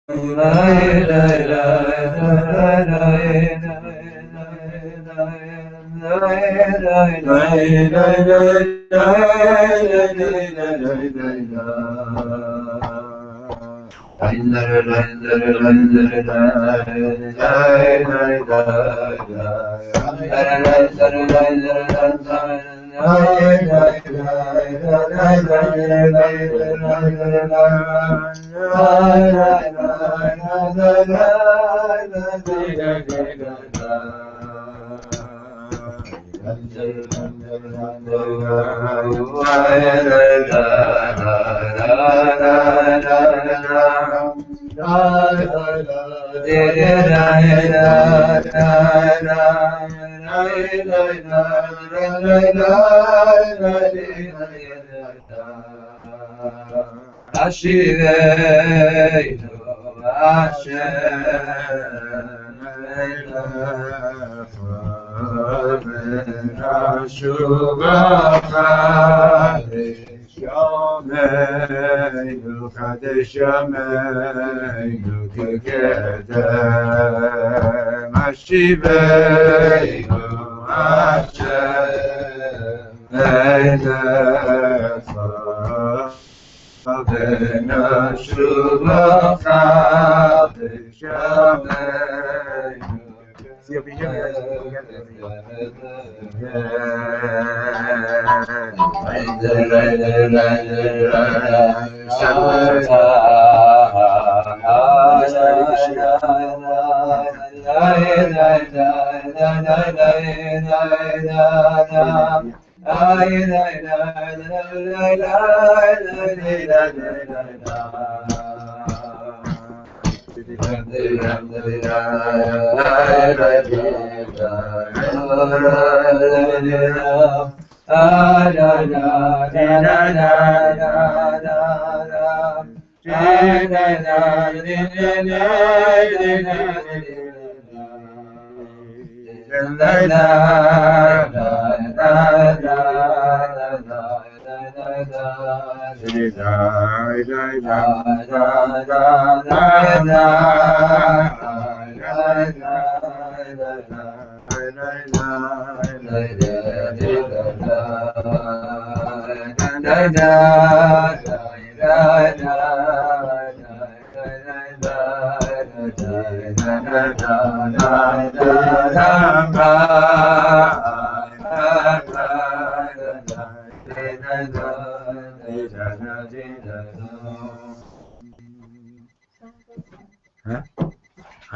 I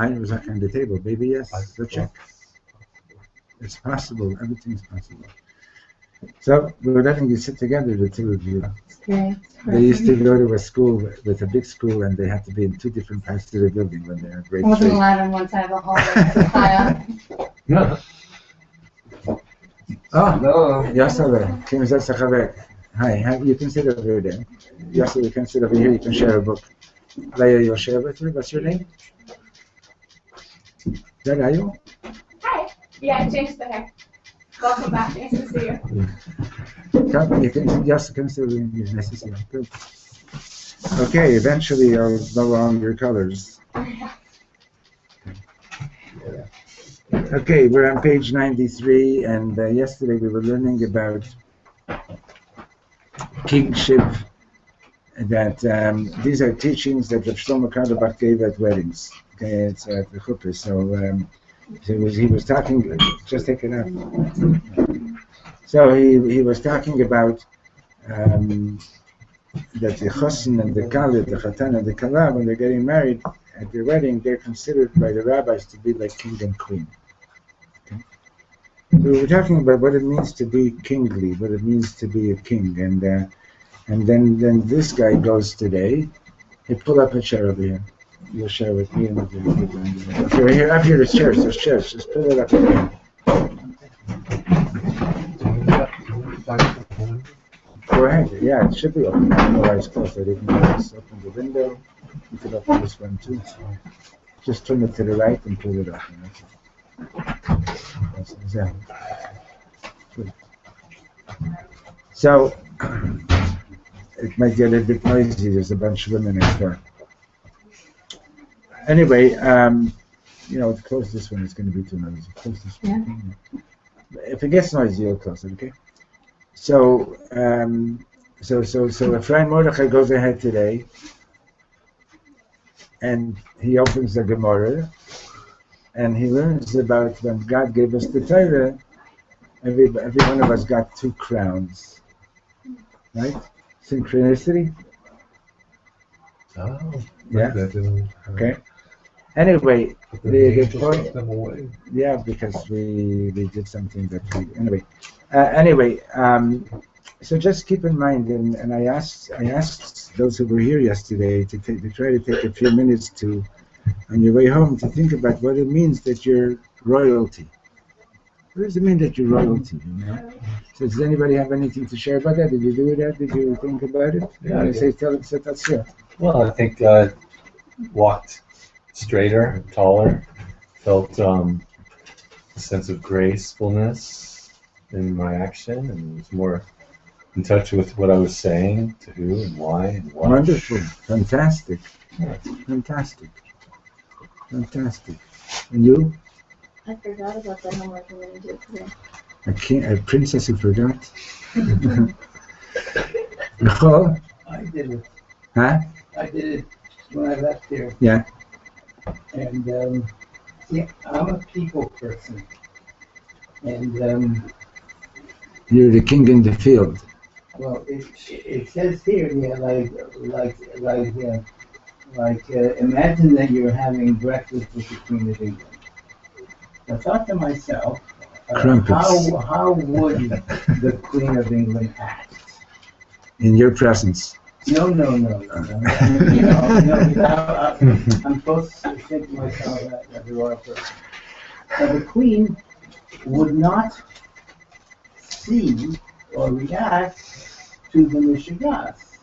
was on the table. Maybe yes. So check. It's possible. Everything's possible. So we're letting you sit together, the two of you. They used to go to a school with a big school, and they had to be in two different parts of the building when they were grade 3. Wasn't allowed on one side of the hallway. No. Oh, Yasser. Hi, you can sit over there. Yasser, you can sit over here. You can share a book. Leah, you'll share with me. What's your name? Is that Ayo? Hi. Yeah, I changed the hair. Welcome back. Nice to see you. Come, you can, Yasser can sit with me. Nice to see you. Good. Okay, eventually you'll know all your colors. Okay, we're on page 93, and yesterday we were learning about kingship, that these are teachings that the Shlomo Contd gave at weddings. Okay, it's at the chuppah. So he was talking, just take it out. So he was talking about that the chassan and the kalit, the chatan and the kala, when they're getting married at their wedding, they're considered by the rabbis to be like king and queen. Okay? So we were talking about what it means to be kingly, what it means to be a king, and then this guy goes today. Hey, pull up a chair over here. You'll share with me and with you. Okay, here, up here, there's chairs. Just pull it up here. Go ahead. Yeah, it should be open. Otherwise, close it. You can just open the window. You can open this one too. Just turn it to the right and pull it up. That's exactly. Good. So it might get a bit noisy. There's a bunch of women next door. Anyway, close this one. It's going to be too noisy. Close this one. Yeah. If it gets noisy, you'll close it, okay? So Ephraim Mordechai goes ahead today, and he opens the Gemara, and he learns about when God gave us the Torah. Every one of us got 2 crowns, right? Synchronicity. Oh, Yeah. that didn't, Okay. Anyway, but the angels point. took them away. Yeah, because we did something that we so just keep in mind, and I asked those who were here yesterday to try to take a few minutes to, on your way home, to think about what it means that you're royalty. What does it mean that you're royalty? So does anybody have anything to share about that? Did you do that? Did you think about it? Yeah, I say tell us that's here. Well, I think walked straighter, taller, felt a sense of gracefulness in my action, and was more in touch with what I was saying, to who and why and what. Wonderful, fantastic, fantastic. And you? I forgot about the homework I'm going to do today. A princess who forgot. Nicole? I did it. Huh? I did it when I left here. Yeah. And I'm a people person. And You're the king in the field. well, it says here, imagine that you're having breakfast with the Queen of England. I thought to myself, Crumpets. how would the Queen of England act? In your presence. No. I'm supposed to think to myself as a royal person. Now, the Queen would not see or react to the mishigas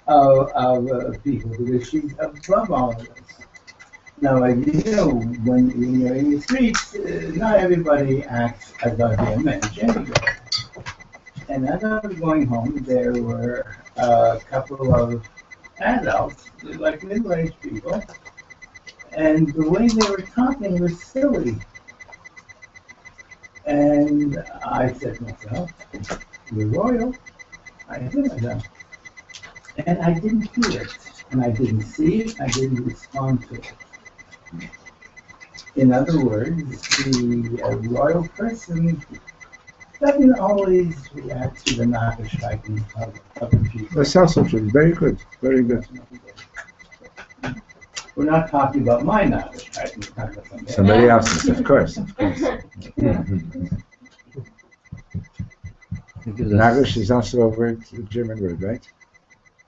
of people, because she's above all of this. Now, as you know, when you're in the streets, not everybody acts as I imagine anyway. And as I was going home, there were a couple of adults, like middle-aged people, and the way they were talking was silly. And I said to myself, "You're royal." I said to myself. And I didn't hear it, and I didn't see it, I didn't respond to it. In other words, the royal person doesn't always react to the nachrichten of the people. That's also true. Very good. Very good. We're not talking about my nachrichten, we're talking about somebody Somebody else's, of course. Nagish is also a word, a German word, right?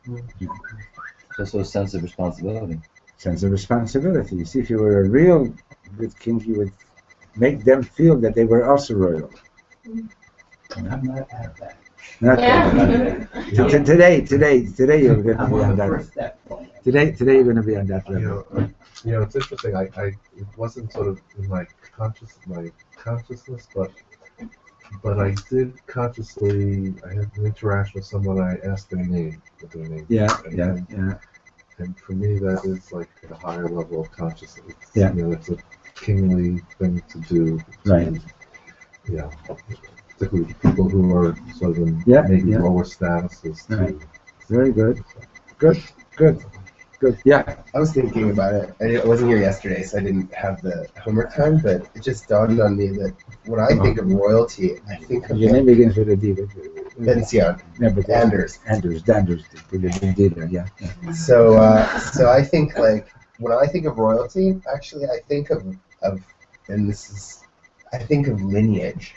It's also a sense of responsibility. Sense of responsibility. You see, if you were a real good king, you would make them feel that they were also royal. I'm not at that. Not that. Today you're going to I'm be on on the that. first step. Today you're going to be on that level. It's interesting. It wasn't sort of in my consciousness, but I did consciously. I had an interaction with someone. I asked their name, what their name. Yeah. And for me, that is like a higher level of consciousness. Yeah. It's a kingly thing to do. Right. Particularly people who are sort of in maybe lower statuses. Right. Very good. Good. Yeah. I was thinking about it. I wasn't here yesterday, so I didn't have the homework time, but it just dawned on me that when I think of royalty, I think of Your name begins with a D. Benzion. Yeah, but Anders. Yeah. So I think, like, when I think of royalty, actually I think of I think of lineage.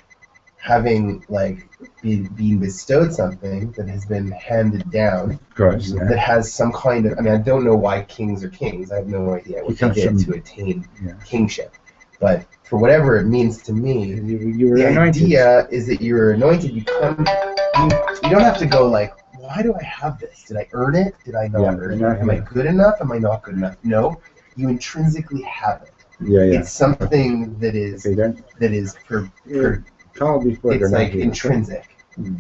Having, like, being bestowed something that has been handed down, of course, that has some kind of, I don't know why kings are kings. I have no idea what they did to attain kingship. But for whatever it means to me, you were the anointed. idea is that you're anointed. You don't have to go like, why do I have this? Did I earn it? Did I not earn it? Am I good enough? Am I not good enough? No, you intrinsically have it. It's something that is Call before it's like intrinsic.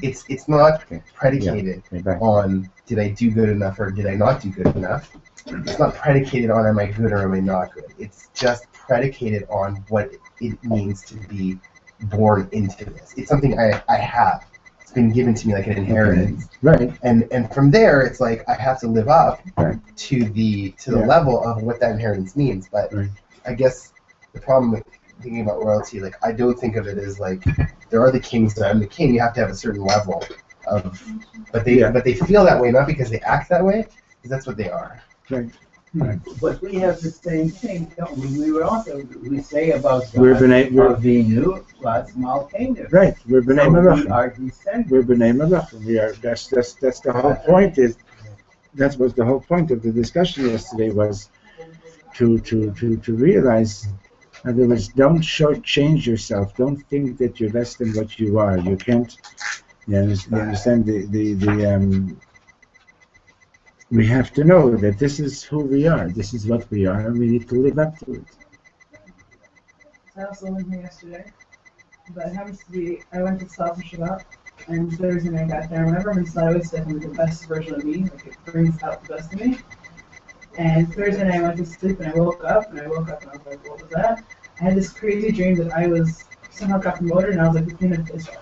It's not Okay. predicated Okay, bye. on did I do good enough or did I not do good enough. It's not predicated on am I good or am I not good. It's just predicated on what it means to be born into this. It's something I have. It's been given to me like an inheritance. Right. And from there it's like I have to live up Right. to the Yeah. level of what that inheritance means. But Right. I guess the problem with thinking about royalty, like I don't think of it as like there are the kings and I'm the king. You have to have a certain level of, but they feel that way not because they act that way, because that's what they are. Right. But we have the same thing, don't we? We say about We're God, B'nai- we're- Avinu, plus Malkeinu. Right. We're B'nai So we Malachim. are descendants. We're B'nai Malachim. We are. That's the whole point. That was the whole point of the discussion yesterday, was to realize. In other words, don't change yourself. Don't think that you're less than what you are. You can't. You understand we have to know that this is who we are. This is what we are, and we need to live up to it. I also went here yesterday, but it happens to be, I went to Stop for Shabbat, and Thursday night I got there. Whenever I'm in Stop, I always say I'm the best version of me, like it brings out the best of me. And Thursday night I went to sleep and I woke up and I was like, what was that? I had this crazy dream that I was somehow got promoted and I was like the queen of Israel.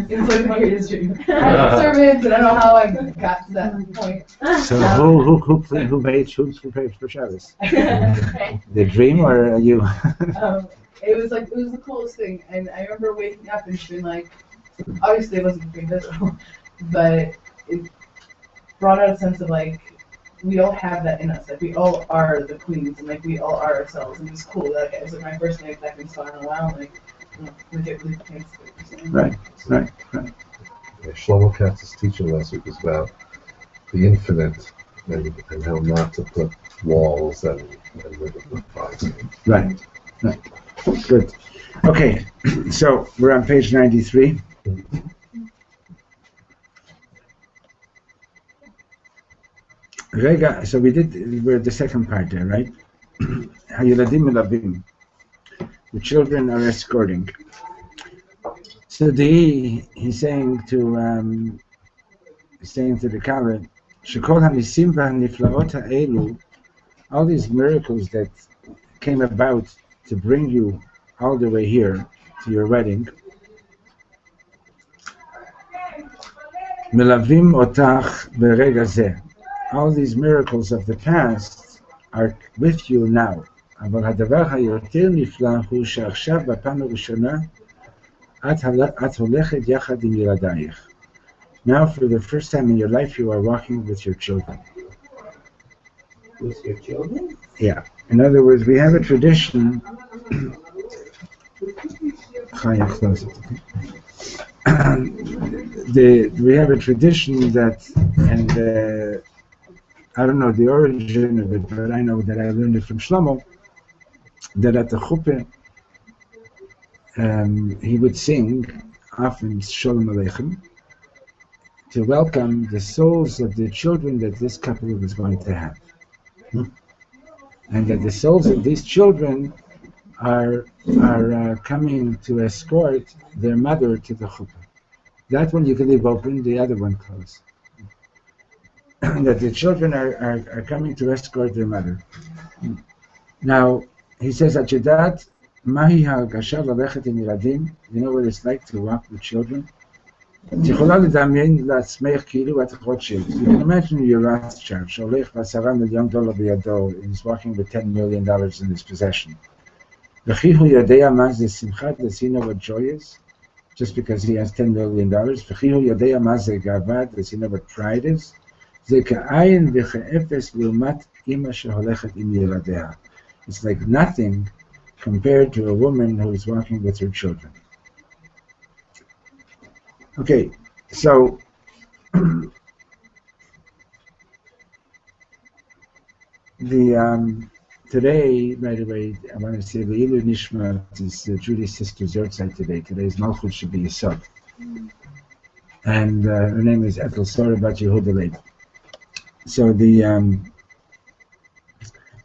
It was like my greatest dream. I had servants and I don't know how I got to that point. So who paid for Shabbos? The dream or you? It was the coolest thing, and I remember waking up and just being like, obviously it wasn't the queen of Israel, but it brought out a sense of like, we all have that in us. Like we all are the queens, and like we all are ourselves. And it was cool. Like it was like my first night back in Spain in a while. Like, we get really thanks. Right. Yeah, Shlomo Katz's teaching last week was about the infinite and how not to put walls and live in the privacy. Right. Good. Okay. So we're on page 93. So we're the second part there, right? Hayeladim melavim. The children are escorting. So he's saying to the Kaveh, Shekol hanisim v'haniflaot ha'elu, all these miracles that came about to bring you all the way here to your wedding, melavim otach berega zeh. All these miracles of the past are with you now. אבל הדבר היותר נפלא הוא שעכשיו בפעם הראשונה את הולכת יחד עם ילדייך. Now for the first time in your life you are walking with your children. With your children? Yeah. In other words, we have a tradition. We have a tradition that, and I don't know the origin of it, but I know that I learned it from Shlomo, that at the chuppah, he would sing often Shalom Aleichem to welcome the souls of the children that this couple was going to have. And that the souls of these children are coming to escort their mother to the chuppah. That one you can leave open, the other one closed. That the children are coming to escort their mother. Now, he says, Achedat, Mahi ha'agasha lalechet im yiradim. You know what it's like to walk with children? You can imagine your Rothschild, Sholech v'asara $1 million biyado, is walking with $10 million in his possession. V'chihu yodea ma ze simchat, does he know what joy is? Just because he has $10 million. V'chihu yodea ma ze gavad, does he know what pride is? Ze ka'ayin v'che'efes l'umat ima sheholechet im yiladea. It's like nothing compared to a woman who is walking with her children. Okay, so today, right away, I want to say the Ilu Nishma is Judy's sister's yahrzeit today. Today's Malchut should be Yesod. And her name is Ethel Sora Bat Yehuda Leib. So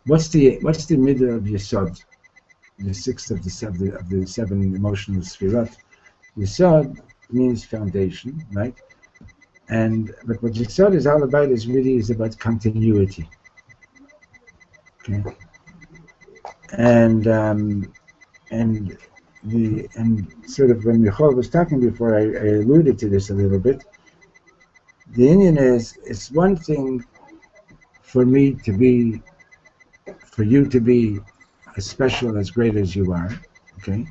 what's the middle of Yesod? The sixth of the seven emotional sfirot. Yesod, means foundation, right? But what Yesod is all about is about continuity. Okay. And sort of when Michal was talking before, I alluded to this a little bit. The Indian is, it's one thing for you to be as special, as great as you are, okay?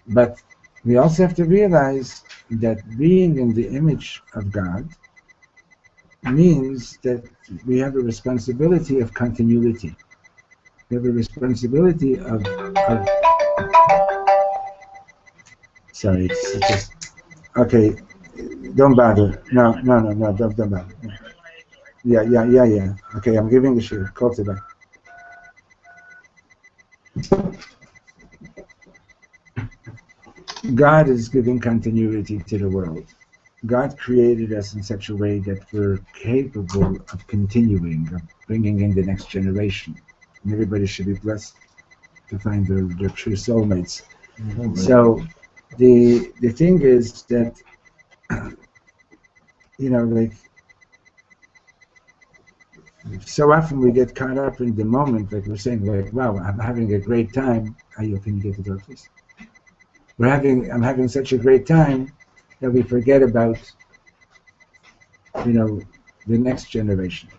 But we also have to realize that being in the image of God means that we have a responsibility of continuity. We have a responsibility of sorry, it's just, okay, don't bother. No, don't bother. Yeah. Okay, I'm giving the shir. Contd. God is giving continuity to the world. God created us in such a way that we're capable of continuing, of bringing in the next generation. And everybody should be blessed to find their true soulmates. Mm-hmm. So the thing is that, like, so often we get caught up in the moment, like we're saying, like, wow, I'm having a great time. Ayo, can you get the door, please? I'm having such a great time that we forget about, the next generation.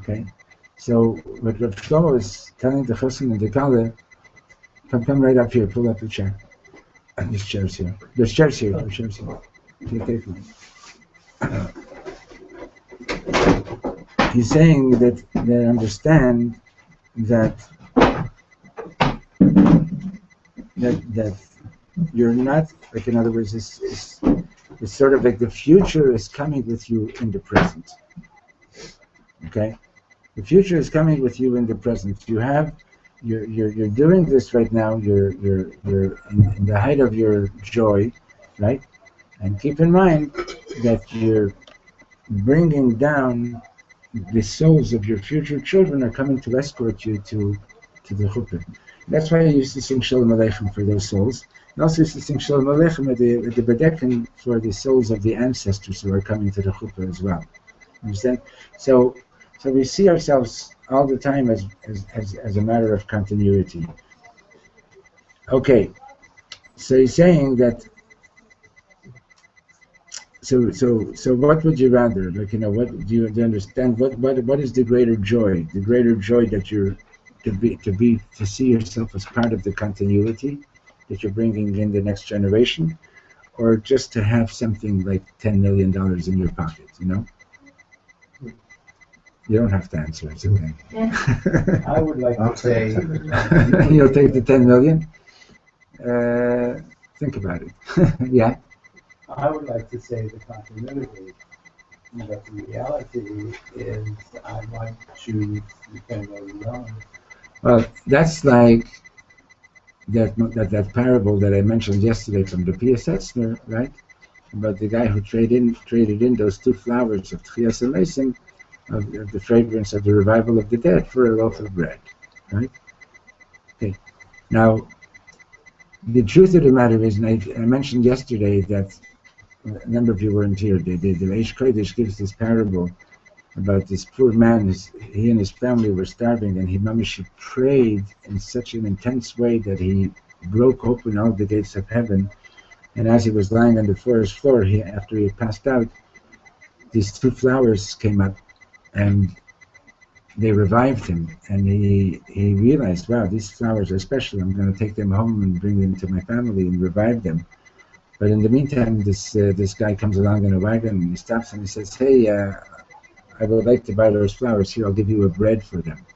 Okay? So what Rav Shlomo is telling the Chassan and the Kala, come right up here, pull up the chair. And there's chairs here. There's chairs here. Take one. He's saying that they understand that you're not, like, in other words, it's sort of like the future is coming with you in the present. Okay? The future is coming with you in the present. You're doing this right now. You're in the height of your joy, right? And keep in mind that you're bringing down the souls of your future children are coming to escort you to the chuppah. That's why I used to sing Shalom Aleichem for those souls. And also used to sing Shalom Aleichem at the Bedekin for the souls of the ancestors who are coming to the chuppah as well. Understand? So we see ourselves all the time as a matter of continuity. Okay. So he's saying that. So what would you rather? Like, what do you understand? What is the greater joy? The greater joy that you're to see yourself as part of the continuity that you're bringing in the next generation, or just to have something like $10 million in your pocket? You don't have to answer. It's okay. I would like to say you'll take the 10 million. Think about it. Yeah. I would like to say the continuity, but the reality is I might choose the $10 million. Well, that's like that parable that I mentioned yesterday from the P.S. Etzner, right? About the guy who traded in those 2 flowers of Tchias and Leisim, of the fragrance of the revival of the dead, for a loaf of bread, right? Okay. Now, the truth of the matter is, and I mentioned yesterday that a number of you weren't here. The Eish Kodesh gives this parable about this poor man. He and his family were starving, and he prayed in such an intense way that he broke open all the gates of heaven. And as he was lying on the forest floor, after he had passed out, these 2 flowers came up, and they revived him. And he realized, wow, these flowers are special. I'm going to take them home and bring them to my family and revive them. But in the meantime, this guy comes along in a wagon, and he stops and he says, "Hey, I would like to buy those flowers. Here, I'll give you a bread for them."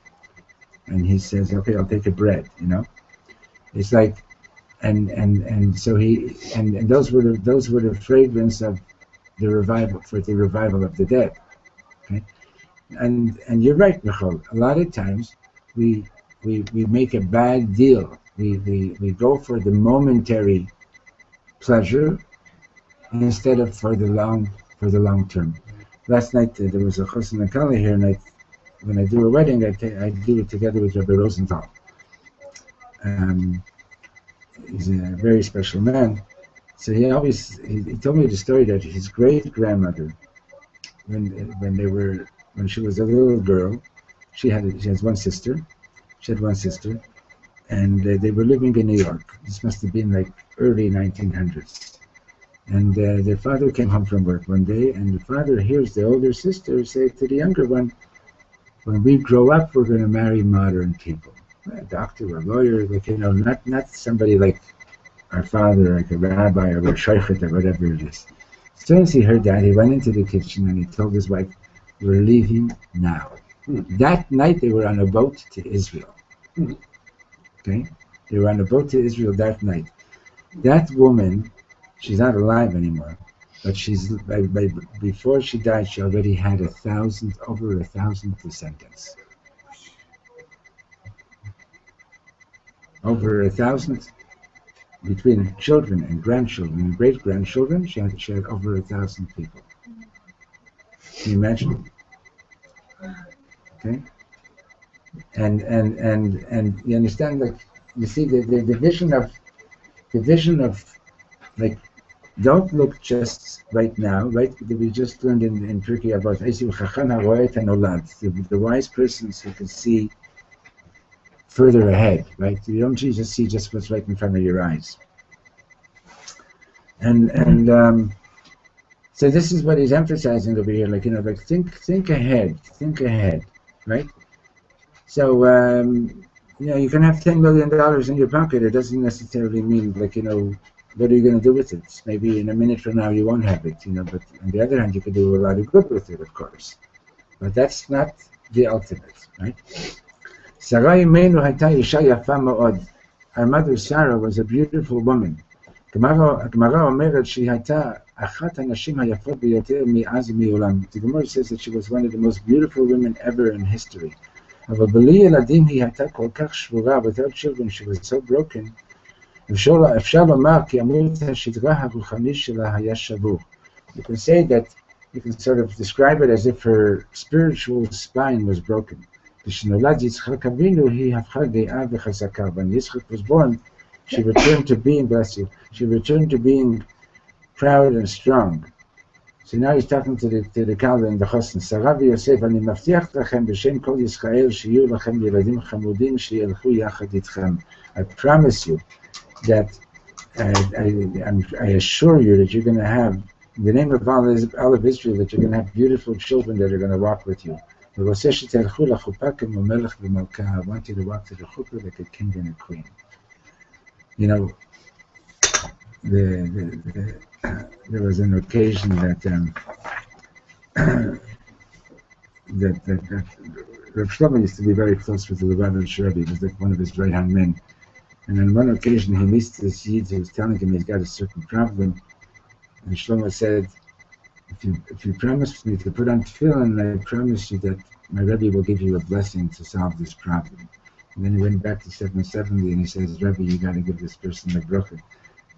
And he says, "Okay, I'll take a bread." It's like, and so and those were the fragrance of the revival, for the revival of the dead. Okay, and you're right, Michal. A lot of times we make a bad deal. We go for the momentary pleasure instead of for the long term. Last night there was a Chosn and Kali here, and when I do a wedding, I do it together with Rabbi Rosenthal. He's a very special man, So he told me the story that his great grandmother, when she was a little girl, she has one sister. She had one sister, and they were living in New York. This must have been like early 1900s. And their father came home from work one day, and the father hears the older sister say to the younger one, "When we grow up, we're going to marry modern people, a doctor, a lawyer, like not somebody like our father, like a rabbi or a shaykhit or whatever it is." As soon as he heard that, he went into the kitchen and he told his wife, "We're leaving now." That night they were on a boat to Israel. Okay, they were on a boat to Israel that night. That woman, she's not alive anymore, but before she died, she already had over 1,000 descendants. Over 1,000 between children and grandchildren and great grandchildren. She had over 1,000 people. Can you imagine? Okay, and you understand, like, you see the vision of like, don't look just right now, right? We just learned in Turkey about the wise persons who can see further ahead, right? You don't just see just what's right in front of your eyes. And so this is what he's emphasizing over here, like, like think ahead, right? So you can have $10 million in your pocket. It doesn't necessarily mean, like, what are you going to do with it? Maybe in a minute from now you won't have it, but on the other hand, you can do a lot of good with it, of course. But that's not the ultimate, right? Our mother Sarah was a beautiful woman. The Gemara says that she was one of the most beautiful women ever in history. Without children, she was so broken. You can say that, you can sort of describe it as if her spiritual spine was broken. When Yitzchak was born, she returned to being, bless you, she returned to being proud and strong. So now he's talking to the Kalda and the Chosn. Sarah v'Yosef, ani mavtiach lachem b'shem kol Yisrael shiyu lachem yeladim chamudim sheyelchu yachad itchem. I promise you that I assure you that you're going to have, in the name of all of Israel, that you're going to have beautiful children that are going to walk with you. I want you to walk to the chuppah like a king and a queen. There was an occasion that Rav Shlomo used to be very close with the Lubavitch Rebbe. He was like one of his right-hand men. And on one occasion he meets this Yid who was telling him he's got a certain problem. And Shlomo said, if you promise me to put on tefillin, I promise you that my Rebbe will give you a blessing to solve this problem. And then he went back to 770 and he says, Rebbe, you got to give this person a bracha.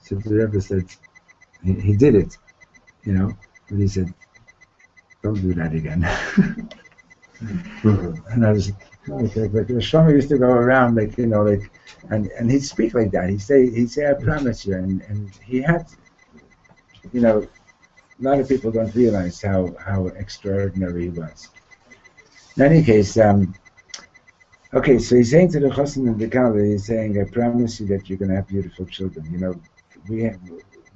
So the Rebbe said, he did it, but he said, don't do that again. And I was like, Shlomo used to go around and he'd speak like that. He'd say, I promise you. And he had, a lot of people don't realize how extraordinary he was. In any case, okay, so he's saying to the Chosn and the Kalda, he's saying, I promise you that you're going to have beautiful children.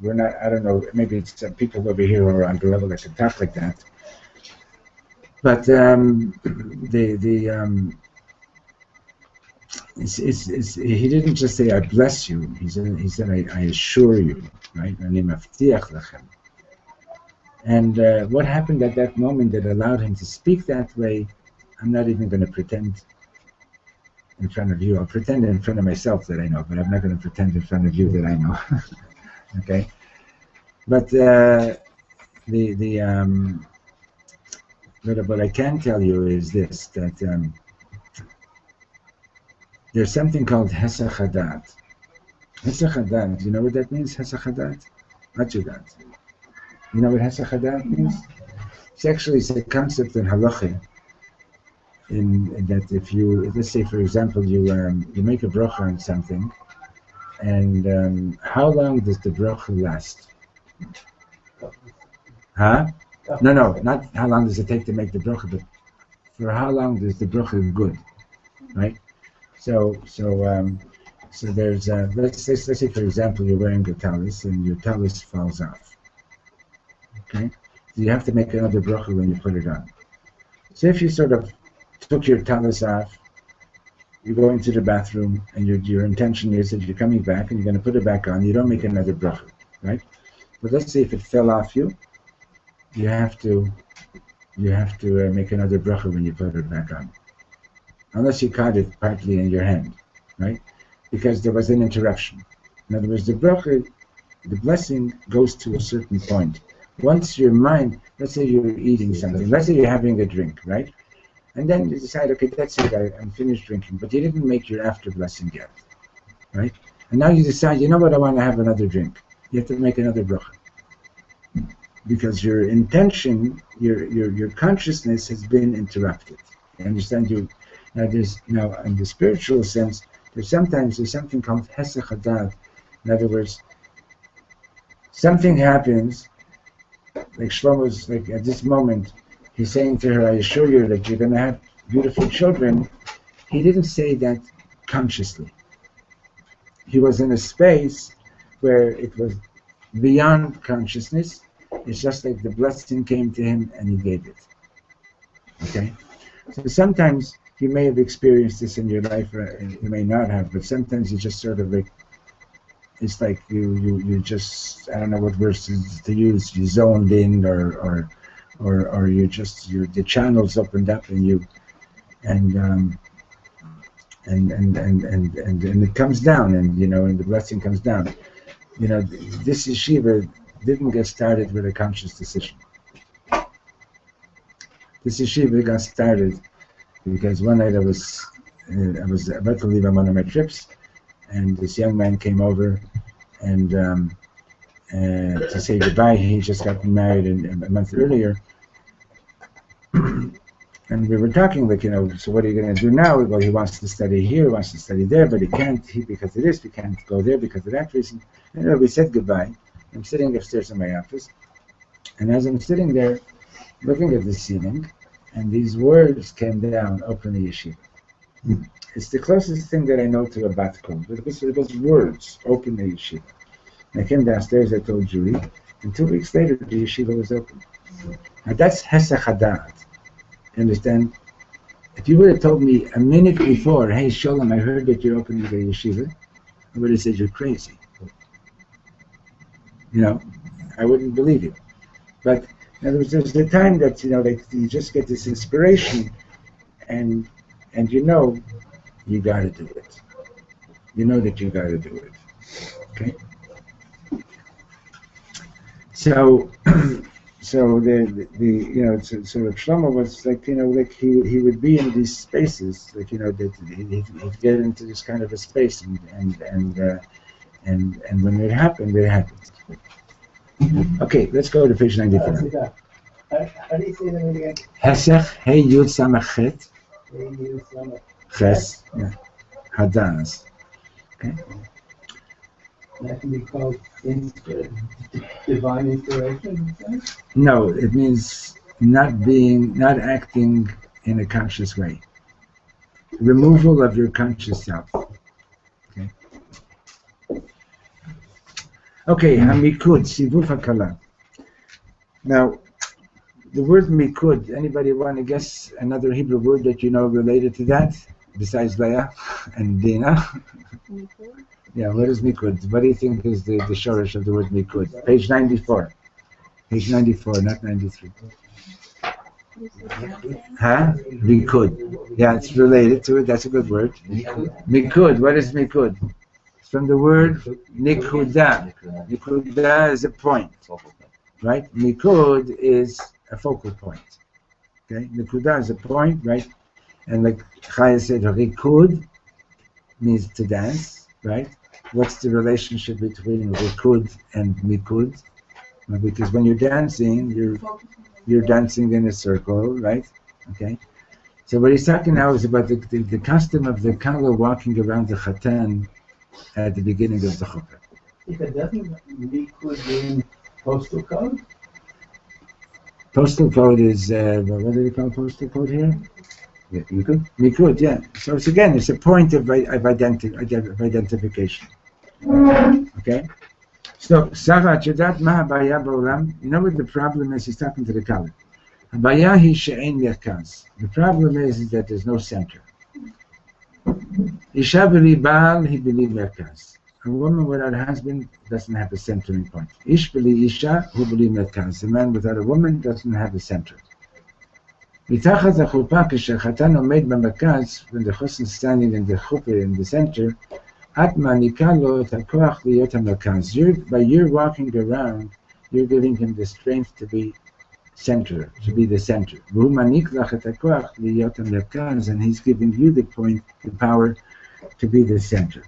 We're not, I don't know, maybe it's some people over here who are on the level that can talk like that. But he didn't just say, I bless you. He said I assure you, right? And what happened at that moment that allowed him to speak that way, I'm not even going to pretend in front of you. I'll pretend in front of myself that I know, but I'm not going to pretend in front of you that I know. Okay? But what I can tell you is this, that there's something called Hesach Hadat. Hesach Hadat, do you know what that means, Hesach Hadat? Achudat. You know what Hesach Hadat means? It's actually a concept in halacha, in that if you, let's say for example, you make a bracha on something, how long does the bracha last? Huh? No, not how long does it take to make the bracha, but for how long does the bracha good, right? So there's let's say for example you're wearing a tallis and your tallis falls off. Okay, so you have to make another bracha when you put it on. So if you sort of took your tallis off, you go into the bathroom, and your intention is that you're coming back and you're going to put it back on. You don't make another bracha, right? But let's say if it fell off you, you have to make another bracha when you put it back on, unless you caught it partly in your hand, right? Because there was an interruption. In other words, the bracha, the blessing goes to a certain point. Once your mind, let's say you're eating something, let's say you're having a drink, right? And then you decide, okay, that's it, I'm finished drinking, but you didn't make your after blessing yet, right? And now you decide, you know what, I want to have another drink. You have to make another bracha. Because your intention, your consciousness has been interrupted. You understand? Now in the spiritual sense, there's something called hesach hadat. In other words, something happens, like Shlomo's, like at this moment, he's saying to her, I assure you that you're going to have beautiful children. He didn't say that consciously. He was in a space where it was beyond consciousness. It's just like the blessing came to him and he gave it. Okay? So sometimes you may have experienced this in your life, or you may not have, but sometimes you just sort of like, it's like you just, I don't know what words to use, you zoned in or you just, the channels opened up and it comes down, and and the blessing comes down. This yeshiva didn't get started with a conscious decision. This yeshiva got started because one night I was about to leave on one of my trips, and this young man came over and to say goodbye. He just got married a month earlier. And we were talking, like, so what are you going to do now? Well, he wants to study here, he wants to study there, but he can't, because of this, we can't go there because of that reason. And we said goodbye. I'm sitting upstairs in my office, and as I'm sitting there, looking at the ceiling, and these words came down, open the yeshiva. It's the closest thing that I know to a bat kol. It was words, open the yeshiva. And I came downstairs, I told Julie, and 2 weeks later, the yeshiva was open. Now that's hesach hadat. Understand? If you would have told me a minute before, hey Shalom, I heard that you're opening the yeshiva, I would have said you're crazy. I wouldn't believe you. But in other words, there's the time that like you just get this inspiration, and you got to do it. You know that you got to do it. Okay. So so Shlomo was like, like he would be in these spaces, like that he'd get into this kind of a space, and when it happened, it happened. Okay, let's go to page 94. How do you say that again? Hesech, hey yud samach chet, ches, hadas. Okay. That can be called divine inspiration. No, it means not acting in a conscious way. Removal of your conscious self. Okay, hamikud, sivuf hakala. Now, the word mikud, anybody want to guess another Hebrew word that related to that, besides Leah and Dina? Yeah, what is mikud? What do you think is the shorish of the word mikud? Page 94. Page 94, not 93. Huh? Mikud. Yeah, it's related to it. That's a good word. Mikud. What is mikud? It's from the word nikuda. Nikuda is a point, right? Mikud is a focal point. Okay? Nikuda is a point, right? And like Chaya said, rikud means to dance, right? What's the relationship between rikud and mikud? Well, because when you're dancing, you're dancing in a circle, right? Okay. So what he's talking now is about the custom of the kala walking around the chatan at the beginning of the chuppah. If it doesn't, we could in postal code. Postal code is, what do they call postal code here? Yeah, you could. We could, yeah. So it's a point of identification. Okay? So, Sarah, Chudat Ma Habaya Ba'olam, you know what the problem is? He's talking to the Kali. Habaya hi she'ein merkaz. The problem is that there's no center. Isha b'li Baal hi b'li merkaz. A woman without a husband doesn't have a centering point. Ish b'li Isha hu b'li merkaz. A man without a woman doesn't have a center. Mitachat ha'chuppah k'shechatan omed b'merkaz, when the chosn is standing in the chuppah in the center, at ma'nika lo et ha'koach liyot ha'merkaz. By your walking around, you're giving him the strength to be center, to be the center. V'hu ma'nik lach et ha'koach liyot ha'merkaz, and he's giving you the point, the power to be the center.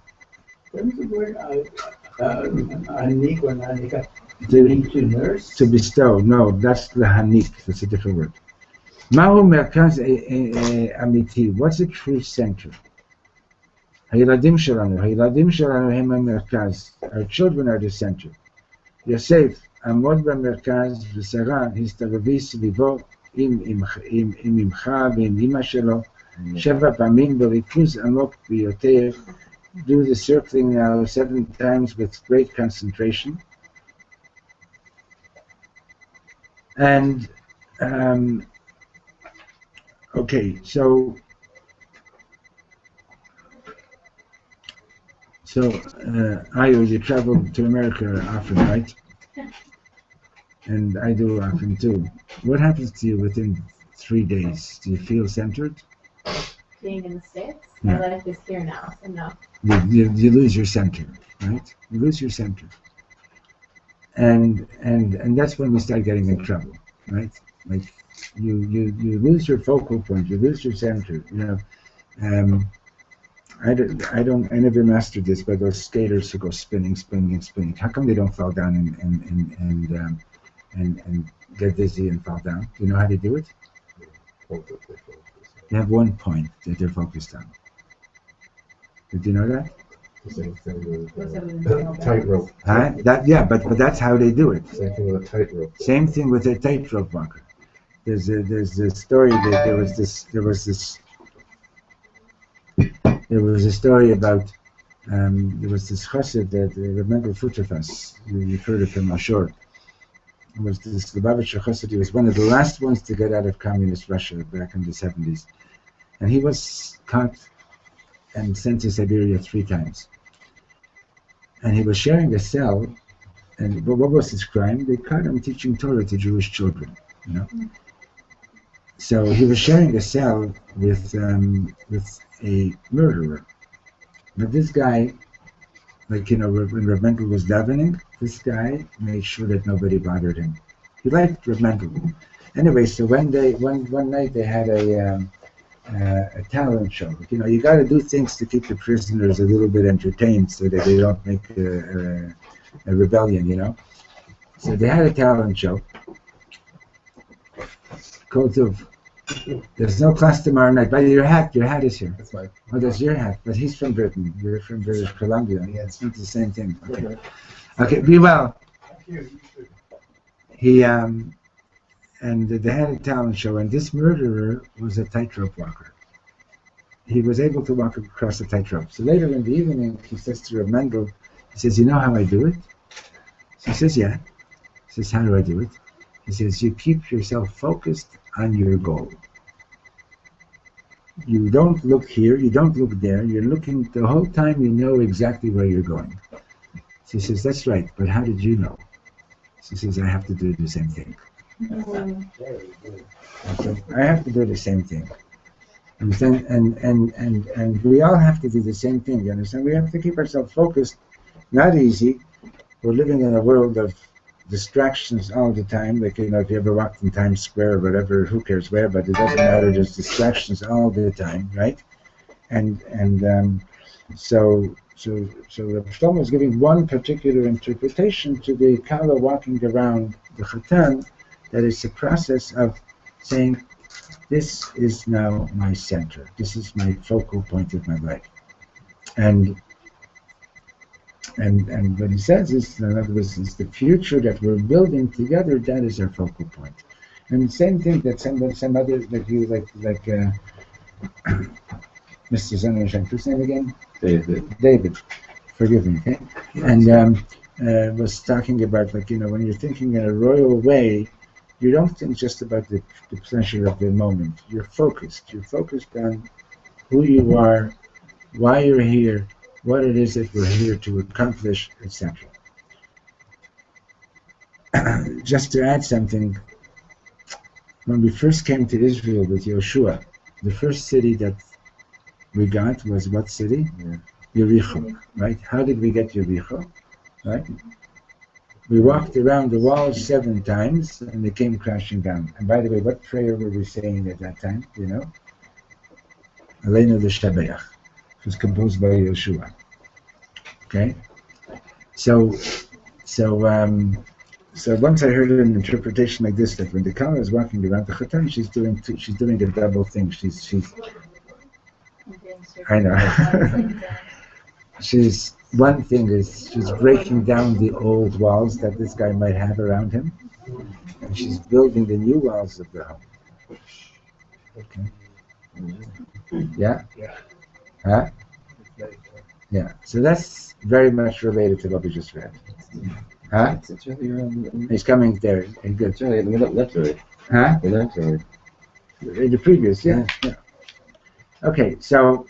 What is the word? Anik or nanika? To nurse? To bestow. No, that's the hanik. That's a different word. Mahu merkaz amiti. What's a true center? Hayeladim shelanu hem merkaz. Our children are the center. Yosef, amod b'merkaz v'sara histagavi svivo im imcha v'im ima shelo sheva pamim b'rikuz amok biyoter. Do the circling now 7 times with great concentration. And okay, so Ayo, you travel to America often, right? And I do often too. What happens to you within 3 days? Do you feel centered? Being in the States, Yeah. my life is here now, so no. You lose your center, right? You lose your center. And that's when we start getting in trouble, right? Like you lose your focal point, you lose your center. You know, I never mastered this, but those skaters who go spinning. How come they don't fall down and get dizzy and fall down? Do you know how they do it? They have one point that they're focused on. Did you know that? The same thing with tightrope. Huh? But that's how they do it. Same thing with a tightrope. Same thing with a tightrope walker. There's a story that there was a story about there was this chassid that Rebbe Futrafas. You've heard of him, I'm sure. It was this Lubavitcher chassid. He was one of the last ones to get out of communist Russia back in the 70s, and he was caught and sent to Siberia 3 times. And he was sharing a cell, and what was his crime? They caught him teaching Torah to Jewish children, you know. So he was sharing a cell with a murderer. But this guy, like, you know, when Reb Mendel was davening, this guy made sure that nobody bothered him. He liked Reb Mendel. Anyway, so one night they had a talent show. You know, you got to do things to keep the prisoners a little bit entertained so that they don't make a rebellion, you know. So they had a talent show. Contd. There's no class tomorrow night. But your hat is here. That's mine. Oh, that's your hat. But he's from Britain. You're from British Columbia. Yeah. It's not the same thing. Okay. Okay, be well. He and they had a talent show, and this murderer was a tightrope walker. He was able to walk across the tightrope. So later in the evening, he says to Reb Mendel, he says, "You know how I do it?" So he says, "Yeah." He says, "How do I do it?" He says, "You keep yourself focused on your goal. You don't look here, you don't look there, you're looking the whole time, you know exactly where you're going." She says, "That's right, but how did you know?" She says, "I have to do the same thing." Okay? I have to do the same thing. Understand? And we all have to do the same thing, you understand? We have to keep ourselves focused. Not easy. We're living in a world of distractions all the time. Like, you know, if you ever walked in Times Square or whatever, who cares where, but it doesn't matter, there's distractions all the time, right? So Shlomo is giving one particular interpretation to the Kala walking around the Chatan, that it's a process of saying, this is now my center, this is my focal point of my life. And And what he says is, in other words, is the future that we're building together. That is our focal point. And the same thing that some other like Mr. Zanushan, whose name again? David. Forgive me. Okay? And was talking about when you're thinking in a royal way, you don't think just about the pleasure of the moment. You're focused. You're focused on who you are, why you're here, what it is that we're here to accomplish, etc. Just to add something, when we first came to Israel with Yoshua, the first city that we got was what city? Yericho, right? How did we get Yericho? Right? We walked around the walls 7 times and they came crashing down. And by the way, what prayer were we saying at that time? Do you know? Aleinu L'Shabeach. It was composed by Yoshua. Okay? So once I heard an interpretation like this, that when the Kala is walking around the Chatan, she's doing a double thing. She's I know. She's one thing is she's breaking down the old walls that this guy might have around him, and she's building the new walls of the home. Okay. Yeah. Huh? Yeah. So that's very much related to what we just read. Huh? He's coming there. Good. Huh? In the previous, yeah. Okay, so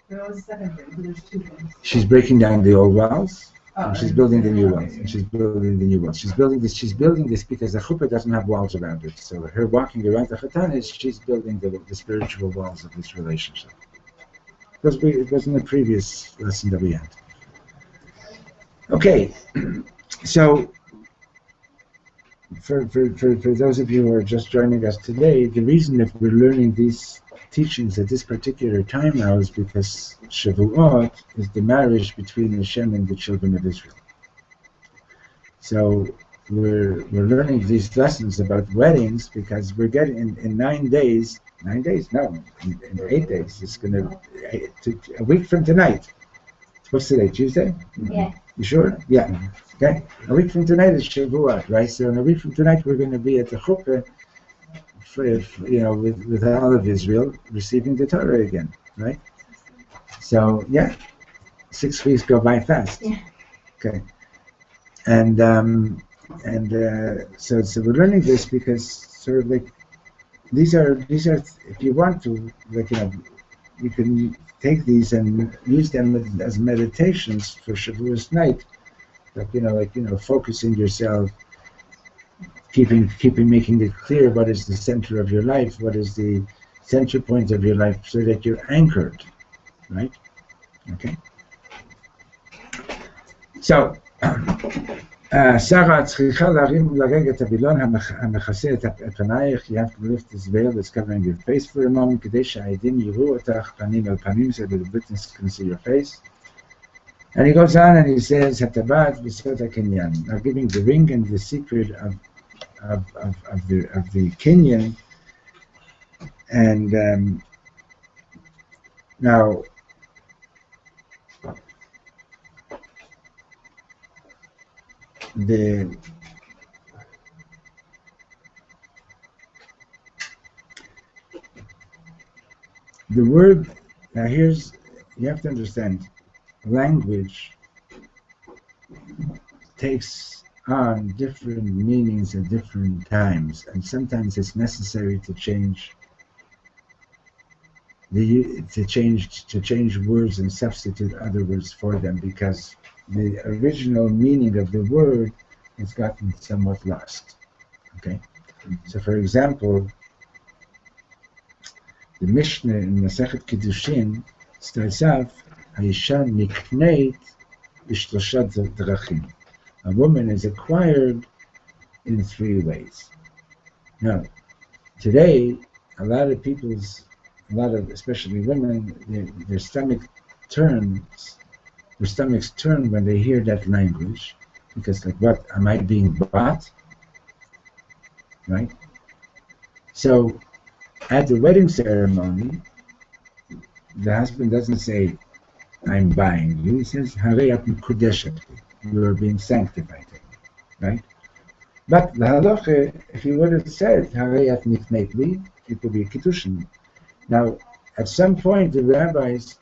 What was the second thing? There's 2 things. she's breaking down the old walls, and she's building the new walls. And she's building the new walls. She's building this because the chuppah doesn't have walls around it. So her walking around the chatan is she's building the spiritual walls of this relationship. It was in the previous lesson that we had. Okay, so for those of you who are just joining us today, the reason that we're learning these teachings at this particular time now is because Shavuot is the marriage between Hashem and the children of Israel. So we're learning these lessons about weddings because we're getting in 9 days. 9 days? No, in 8 days. It's going to a week from tonight. What's today? Tuesday? Yeah. You sure? Yeah. Okay. A week from tonight is Shavuot, right? So in a week from tonight we're going to be at the chuppah, with all of Israel receiving the Torah again, right? So yeah, 6 weeks go by fast. Yeah. Okay. And so we're learning this because sort of like these are if you want to you can take these and use them as meditations for Shavuos night, focusing yourself, keeping making it clear what is the center of your life, what is the center point of your life, so that you're anchored, right? Okay. So, Sarah צריכה להרים לרגע את הווילון המכסה את פנייך. You have to lift this veil that's covering your face for a moment, כדי שהעדים יראו אותך פנים אל פנים, so that the witness can see your face. And he goes on and he says, הטבעת בסוד הקניין. Now giving the ring and the secret of the Kenyan, and now the word, now here's, you have to understand, language takes on different meanings at different times, and sometimes it's necessary to change words and substitute other words for them, because the original meaning of the word has gotten somewhat lost. Okay, so for example, the Mishnah in Masechet Kiddushin starts off, "Haisha mikneit b'shlosha drachim." A woman is acquired in 3 ways. Now, today, a lot of especially women, their stomachs turn when they hear that language, because what, am I being bought? Right? So, at the wedding ceremony, the husband doesn't say, I'm buying you. He says, Harei at Mekudeshet. You are being sanctified. Right? But the halacha, if he would have said, Harei at Nifneit li, it would be Kiddushin. Now, at some point, the rabbis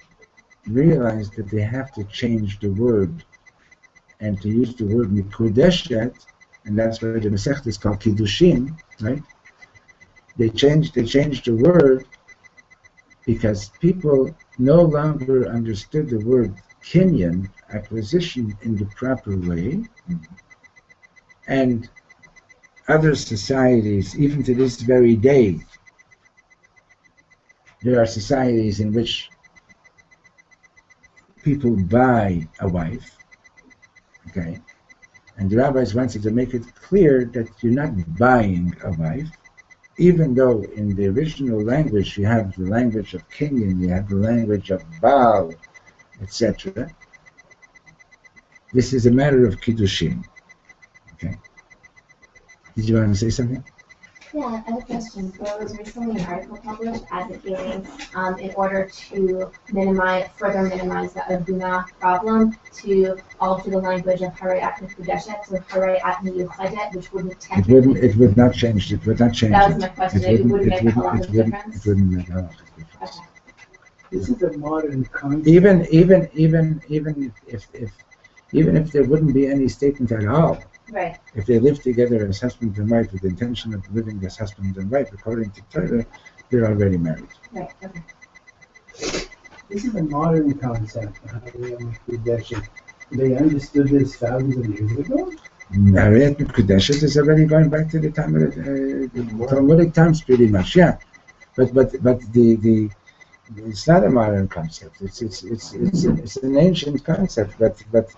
realized that they have to change the word and to use the word Mikudeshet, and that's why the Masechta is called Kiddushin, right? They changed the word because people no longer understood the word kinyan, acquisition, in the proper way, and other societies, even to this very day, there are societies in which people buy a wife, okay? And the rabbis wanted to make it clear that you're not buying a wife, even though in the original language you have the language of kinyan, you have the language of Baal, etc. This is a matter of Kiddushin. Okay. Did you want to say something? Yeah, I have a question. There was recently an article published advocating in order to further minimize the Abuna problem, to alter the language of Harei at Mekudeshet to Harei at Miyuchedet, which wouldn't technically... It would not change it. Would not change That was it. my question. It wouldn't make a lot of difference. It wouldn't make a lot of difference. Okay. This is a modern concept. Even if there wouldn't be any statement at all, Right. if they live together as husband and wife with the intention of living as husband and wife according to Torah, they're already married. Right. Okay. This is a modern concept. They understood this thousands of years ago. Harei Mekudeshet is already going back to the time of the Talmudic times, pretty much. Yeah, but the it's not a modern concept. It's an ancient concept. But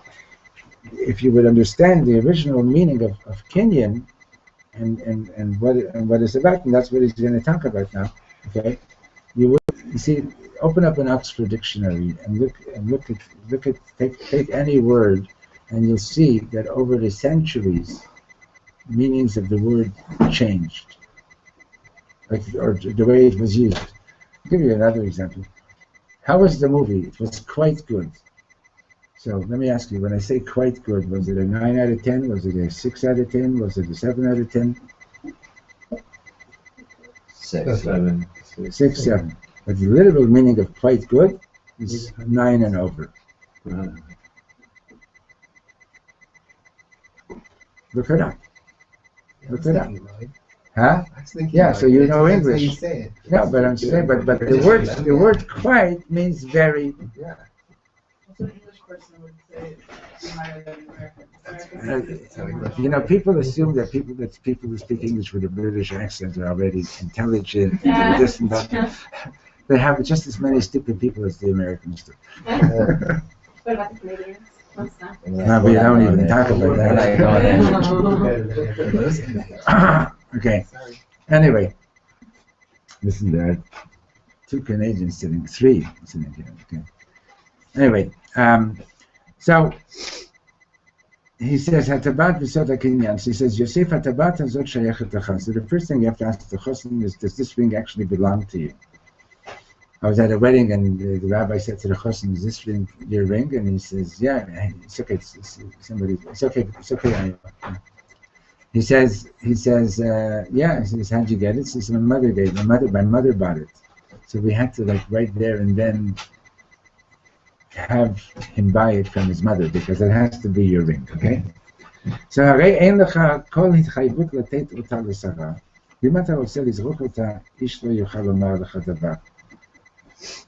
if you would understand the original meaning of Kinyan and what it's about, and that's what he's going to talk about now. Okay, you see, open up an Oxford dictionary and take any word, and you'll see that over the centuries, meanings of the word changed, or the way it was used. I'll give you another example. How was the movie? It was quite good. So let me ask you, when I say quite good, was it a 9 out of 10? Was it a 6 out of 10? Was it a 7 out of 10? 6. 7. 6, 7. But the literal meaning of quite good is 9 and over. Look it up. Look it up. Huh? Yeah, so you know English. That's how you say it. No, but I'm saying, but the word quite means very. Yeah. What's an English person would say higher than American? You know, people assume that people who speak English with a British accent are already intelligent, and this and that. They have just as many stupid people as the Americans do. What about the Canadians? What's that? No, we don't even talk about that. Okay. Anyway, listen, there are 2 Canadians sitting, 3 sitting here. Okay. Anyway, so he says, Hatabat v'sot ha'kinyan. He says, Yosef hatabat hazot shayachet lecha. So the first thing you have to ask the chosin is, does this ring actually belong to you? I was at a wedding, and the rabbi said to the chosin, is this ring your ring? And he says, yeah, it's okay. It's okay. He says, yeah. He says, how'd you get it? He says, my mother gave it. My mother bought it. So we had to, like, right there and then have him buy it from his mother, because it has to be your ring, okay? So, הרי אין לך כל התחייבות לתת אותה לשרה, ואם אתה רוצה לזרוק אותה, איש לא יוכל לומר לך דבר.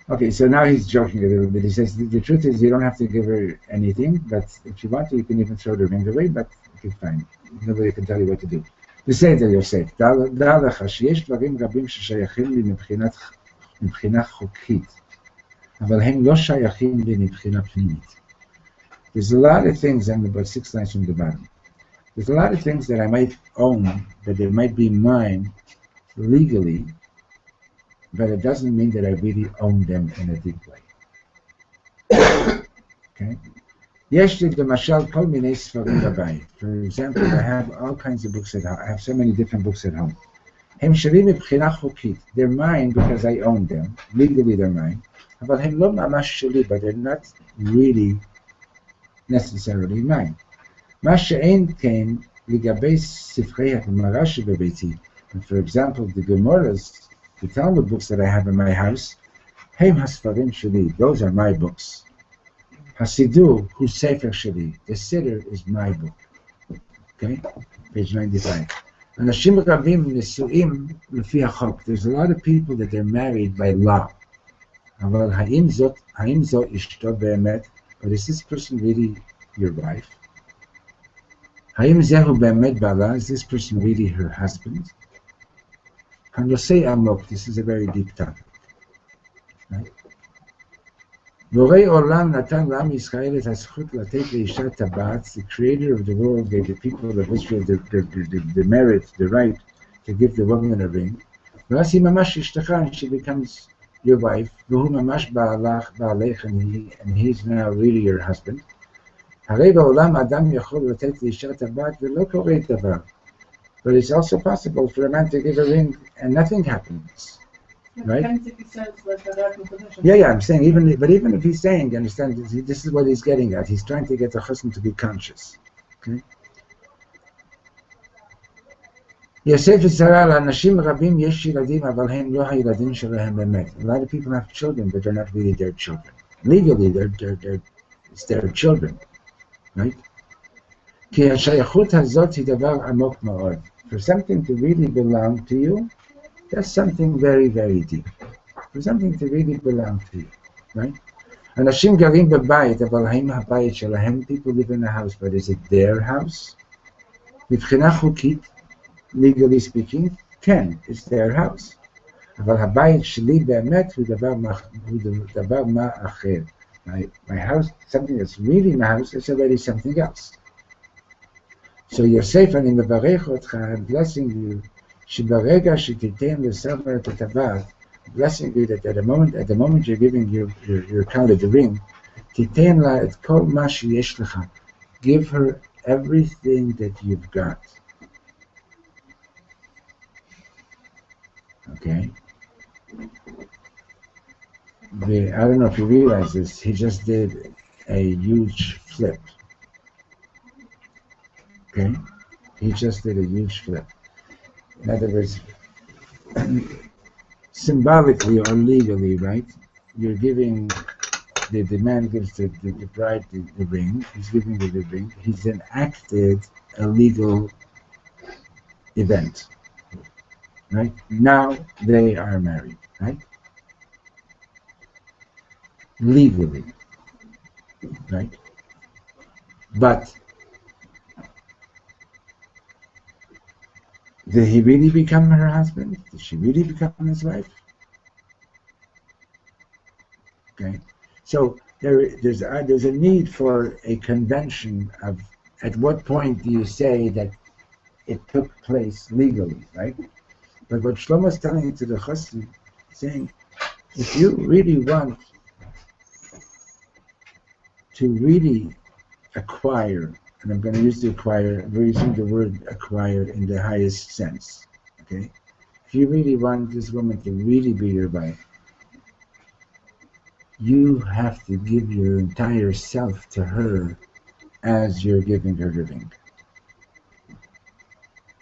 Okay, so now he's joking a little bit. He says, the truth is, you don't have to give her anything, but if you want to, you can even throw the ring away, but okay, fine. Nobody can tell you what to do. בסדר, יוסף, דע לך שיש דברים רבים ששייכים לי מבחינה חוקית, אבל הם לא שייכים לי מבחינה פנימית. There's a lot of things, and about 6 lines from the bottom. There's a lot of things that I might own, that they might be mine legally, but it doesn't mean that I really own them in a deep way. Okay? יש לי למשל כל מיני ספרים בבית. For example, I have all kinds of books at home. I have so many different books at home. הם שלי מבחינה חוקית. They're mine because I own them. Legally they're mine. אבל הם לא ממש שלי, but they're not really necessarily mine. מה שאין כן לגבי ספרי הגמרא שבביתי, and for example, the Gemaras, the Talmud books that I have in my house, הם הספרים שלי, those are my books. הסידור הוא ספר שלי, the siddur is my book. Okay? Page 95. אנשים רבים נשואים לפי החוק. There's a lot of people that they're married by law. אבל האם זו אשתו באמת? But is this person really your wife? האם זהו באמת בעלה? Is this person really her husband? הנושא עמוק. This is a very deep topic. Right? בורא עולם נתן לעם ישראל את הזכות לתת לאישה טבעת. The creator of the world gave the people of Israel the merit, the right to give the woman a ring. ואז היא ממש אשתך, and she becomes your wife, והוא ממש בעלך, and he's now really your husband. הרי בעולם אדם יכול לתת לאישה טבעת ולא קורה דבר. But it's also possible for a man to give a ring and nothing happens. Right? Depends if he says like a position. Yeah, I'm saying even if he's saying, understand, this is what he's getting at. He's trying to get the chassan to be conscious. Okay? יוסף ושרה, לאנשים רבים יש ילדים, אבל הם לא הילדים שלהם באמת. A lot of people have children, but they're not really their children. Legally, it's their children. Right? כי השייכות הזאת היא דבר עמוק מאוד. For something to really belong to you, that's something very, very deep. For something to really belong to you, right? אנשים גרים בבית, אבל האם הבית שלהם? People live in a house, but is it their house? מבחינה חוקית, legally speaking, כן, it's their house. אבל הבית שלי באמת הוא דבר מה אחר. My house, something that's really my house, it's already something else. So יוסף, אני מברך אותך, I'm blessing you, שברגע שתיתן לסבא את הטבעת, blessing you that at the moment you're giving your child the ring, תיתן לה את כל מה שיש לך. Give her everything that you've got. Okay? I don't know if you realize this, he just did a huge flip. Okay? He just did a huge flip. In other words, symbolically or legally, right? You're giving, the man gives the bride the ring, he's giving her the ring, he's enacted a legal event, right? Now they are married, right? Legally, right? But did he really become her husband? Did she really become his wife? Okay, so there's a need for a convention of at what point do you say that it took place legally, right? But what Shlomo is telling to the chassid, saying, if you really want to really acquire, and I'm going to use the acquire, we're using the word acquire in the highest sense, okay? If you really want this woman to really be your wife, you have to give your entire self to her as you're giving her the ring.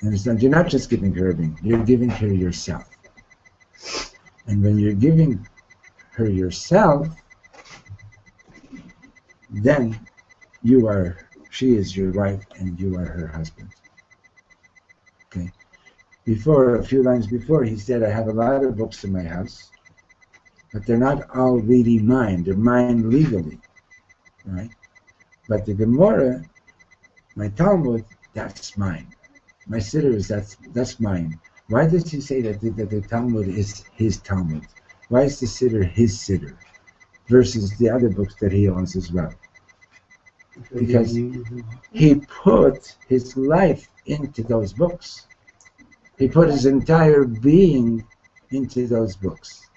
Understand? You're not just giving her a ring, you're giving her yourself. And when you're giving her yourself, then she is your wife and you are her husband. Okay? Before, a few lines before, he said, I have a lot of books in my house, but they're not all really mine. They're mine legally, right? But the Gemara, my Talmud, that's mine. My siddur is that's mine. Why does he say that the Talmud is his Talmud? Why is the siddur his siddur versus the other books that he owns as well? Because he put his life into those books. He put his entire being into those books.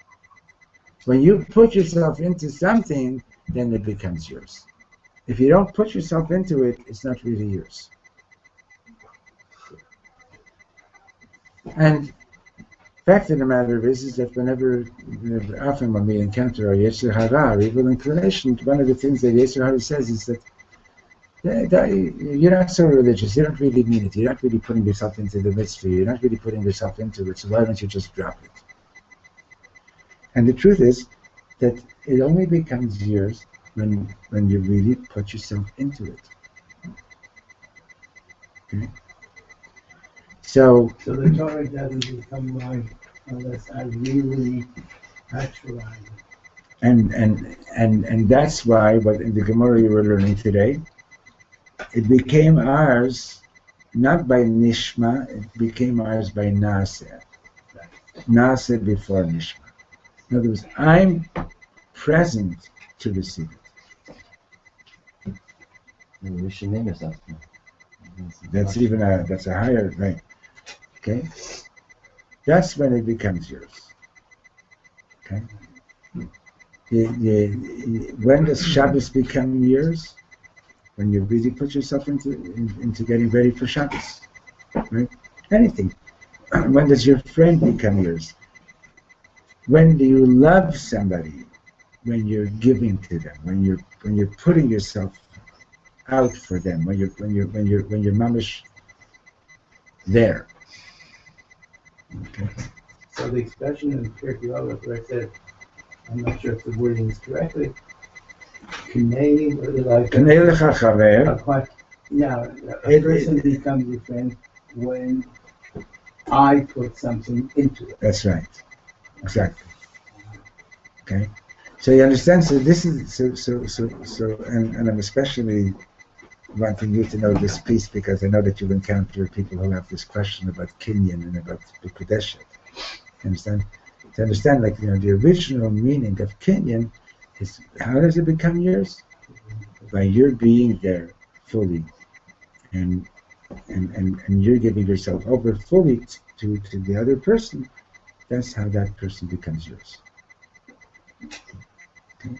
When you put yourself into something, then it becomes yours. If you don't put yourself into it, it's not really yours. And Fact of the matter is that often when we encounter our Yetzer Hara, our evil inclination, one of the things that Yetzer Hara says is that you're not so religious, you don't really mean it, you're not really putting yourself into the mitzvah, you're not really putting yourself into it, so why don't you just drop it? And the truth is that it only becomes yours when you really put yourself into it. Okay? So the Torah doesn't become mine unless I really actualize it. And that's why what in the Gemara you were learning today, it became ours not by Nishma, it became ours by Naseh. Naseh before Nishma. In other words, I'm present to receive it. We should name yourself. That's a higher, right? Okay? That's when it becomes yours. Okay? When does Shabbos become yours? When you really put yourself into getting ready for Shabbos, right? Anything. When does your friend become yours? When do you love somebody? When you're giving to them, when you're putting yourself out for them, when you're mamish there. Okay. So the expression in Pirkei Avos where it says, I'm not sure if the wording is correctly, Knei, like Knei lecha chaver. Now, a person becomes your friend when I put something into it. That's right. Exactly. Okay. So you understand. So this is and I'm especially wanting you to know this piece because I know that you'll encounter people who have this question about Kinyan and about the Kodesh. Understand? To understand, like the original meaning of Kinyan is how does it become yours? By your being there fully, and you're giving yourself over fully to the other person. That's how that person becomes yours. Okay.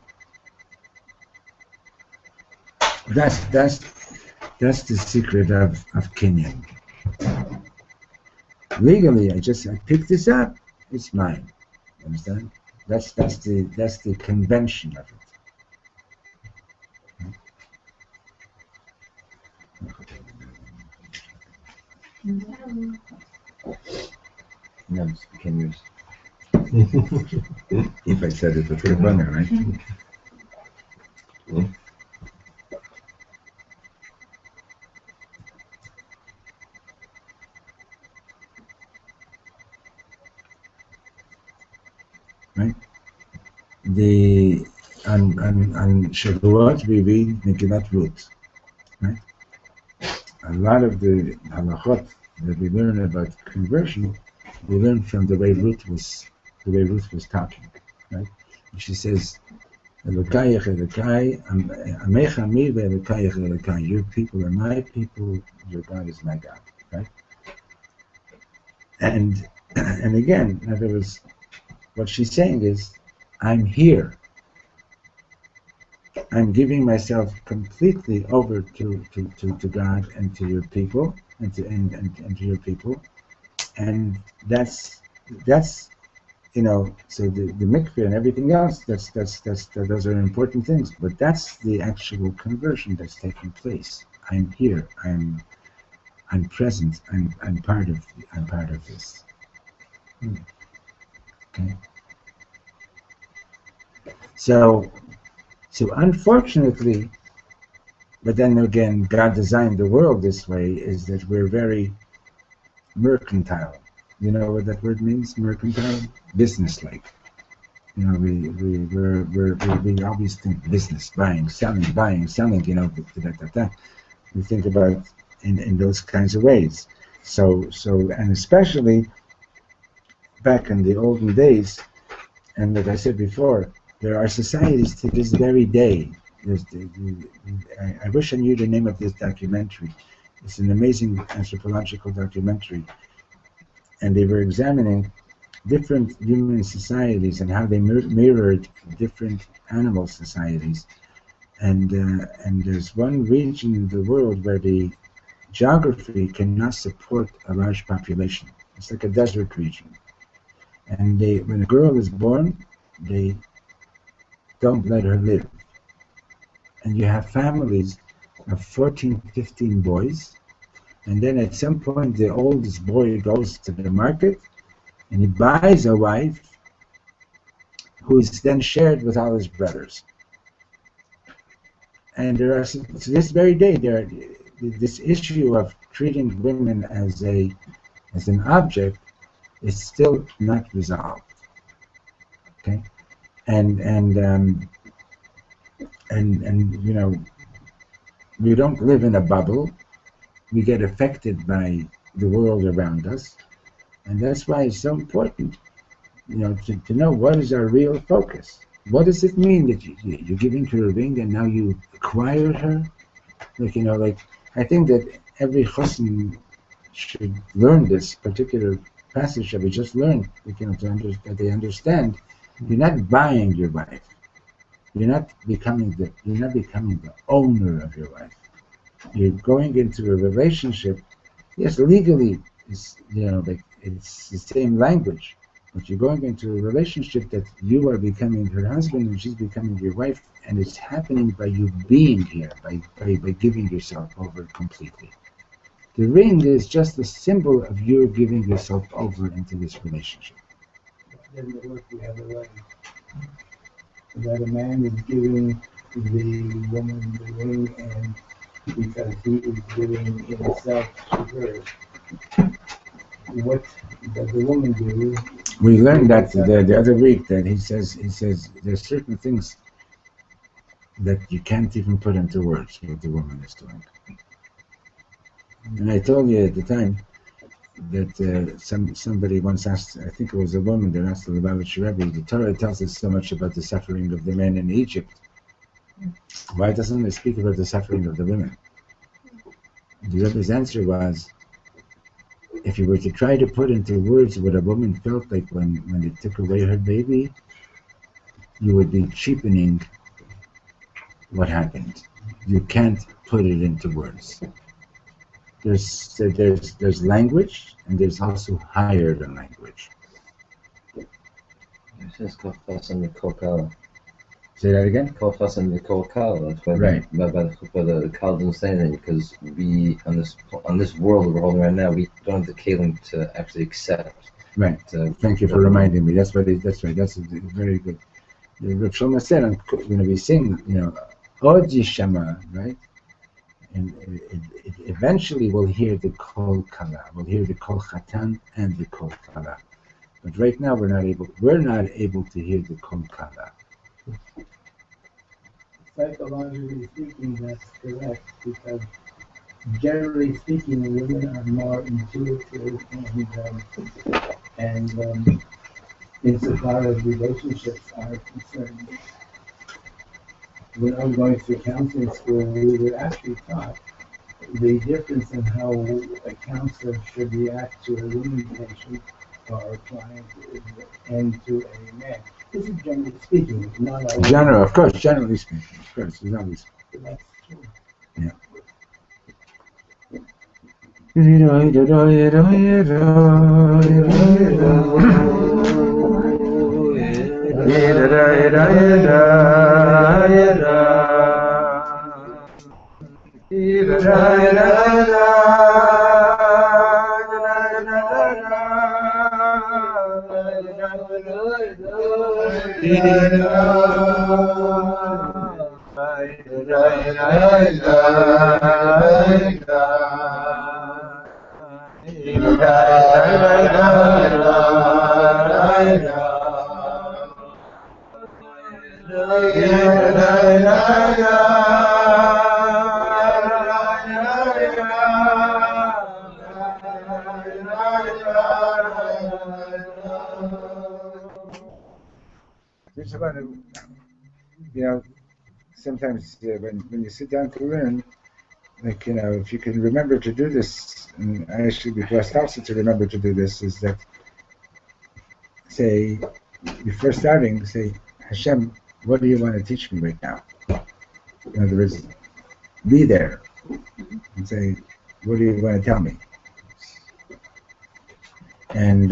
That's the secret of Kinyan. Legally, I picked this up. It's mine. Understand? That's the convention of it. No, it became yours. If I said it with Kavanah, right? Right? On Shavuot we read Megillat Ruth, right? A lot of the halachot that we learn about conversion, we learn from the way Ruth was talking, right? And she says, "Elokayach Elokai, Amecha mi ve'Elokayach Elokai." Your people are my people. Your God is my God, right? And again, in other words, what she's saying is, I'm here. I'm giving myself completely over to God and to your people and to your people, and that's so the mikveh and everything else those are important things, but that's the actual conversion that's taking place. I'm here. I'm present. I'm part of this. Okay. So unfortunately, but then again, God designed the world this way, is that we're very mercantile. You know what that word means? Mercantile? Business-like. We always think business, buying, selling, We think about in those kinds of ways. So and especially back in the olden days, and like I said before, there are societies to this very day. I wish I knew the name of this documentary. It's an amazing anthropological documentary. And they were examining different human societies and how they mirrored different animal societies. And there's one region in the world where the geography cannot support a large population. It's like a desert region. And when a girl is born, they don't let her live. And you have families of 14, 15 boys, and then at some point the oldest boy goes to the market and he buys a wife who is then shared with all his brothers. And there are, to this very day, this issue of treating women as an object is still not resolved. Okay, and you know, we don't live in a bubble. We get affected by the world around us, and that's why it's so important, you know, to know what is our real focus. What does it mean that you're giving her a ring and now you acquired her? Like, you know, like, I think that every chassan should learn this particular passage that we just learned, like, you know, that they understand. You're not buying your wife. You're not becoming the owner of your wife. You're going into a relationship. Yes, legally, it's, you know, like, it's the same language, but you're going into a relationship that you are becoming her husband and she's becoming your wife, and it's happening by you being here, by giving yourself over completely. The ring is just a symbol of you giving yourself over into this relationship. Then it works the other way. That a man is giving the woman the ring, and because he is giving himself to her. What does the woman do? We learned that the other week, that he says there's certain things that you can't even put into words what the woman is doing. And I told you at the time that somebody once asked, I think it was a woman that asked the Lubavitcher Rebbe, the Torah tells us so much about the suffering of the men in Egypt. Why doesn't it speak about the suffering of the women? The Rebbe's answer was, if you were to try to put into words what a woman felt like when they took away her baby, you would be cheapening what happened. You can't put it into words. There's language, and there's also higher than language. It says kol chassan v'kol kala. Say that again? Kol chassan v'kol kala. That's why Right. the Kala doesn't say anything, because we on this world that we're holding right now, we don't have the kelim to actually accept. Right. Thank you for reminding me. That's right. That's very good. Rav Shlomo said, when we sing, you know, Od Yishama, right? And it eventually we'll hear the Kol Kala. We'll hear the Kol Chatan and the Kol Kala. But right now we're not able to hear the Kol Kala. Psychologically speaking, that's correct, because generally speaking, women are more intuitive and insofar as relationships are concerned. When I was going through counseling school, we were actually taught the difference in how a counselor should react to a woman patient or a client and to a man. This is generally speaking, not all. General, of course, generally speaking, of course, it's always. That's true. Yeah. There's a lot of, you know, sometimes when you sit down to learn, like, you know, if you can remember to do this, and I should be blessed also to remember to do this, is that, say, before starting, say, Hashem, what do you want to teach me right now? In other words, be there and say, what do you want to tell me? And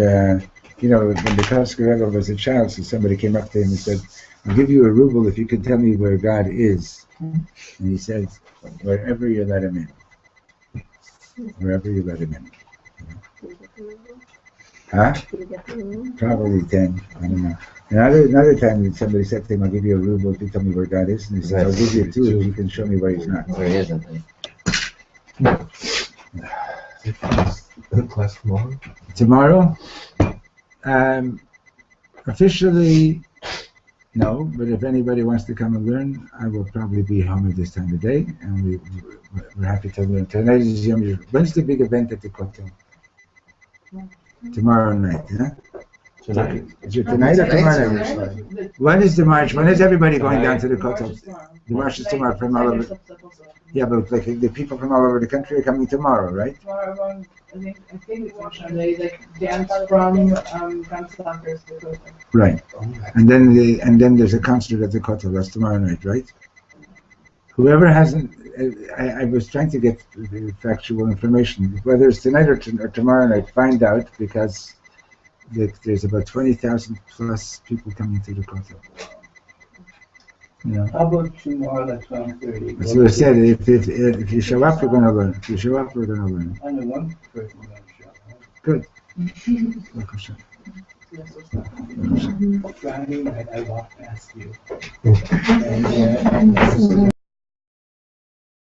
you know, when the Kosker Rebbe was a child, so somebody came up to him and said, I'll give you a ruble if you can tell me where God is. And he said, wherever you let him in. Wherever you let him in. Huh? Probably 10. I don't know. Another time somebody said to him, I'll give you a ruble if you tell me where God is. And he said, I'll give you 2 if you can show me where he's not. Where he isn't. Class tomorrow? Tomorrow? Officially, no, but if anybody wants to come and learn, I will probably be home at this time of day, and we're happy to learn. Tonight is Yom Yishur. When's the big event at the Kotel? Tomorrow night, huh? Tonight. Is it tonight or tomorrow night? When is the march? When is everybody going down to the Kotel? The march is tomorrow from all over. Yeah, but like the people from all over the country are coming tomorrow, right? Tomorrow, I think it's on they like dance from Gunstalkers to Kotel. Right. And then there's a concert at the Kotel. That's tomorrow night, right? Whoever hasn't, I was trying to get factual information. Whether it's tonight or tomorrow night, find out, because there's about 20,000 plus people coming to the Kotel. You know. How about tomorrow at 12:30? That's what I said. If you show up, we're going to learn. If you show up, we're going to learn. Only one person going to show up. Good. Friday night I walked past you. And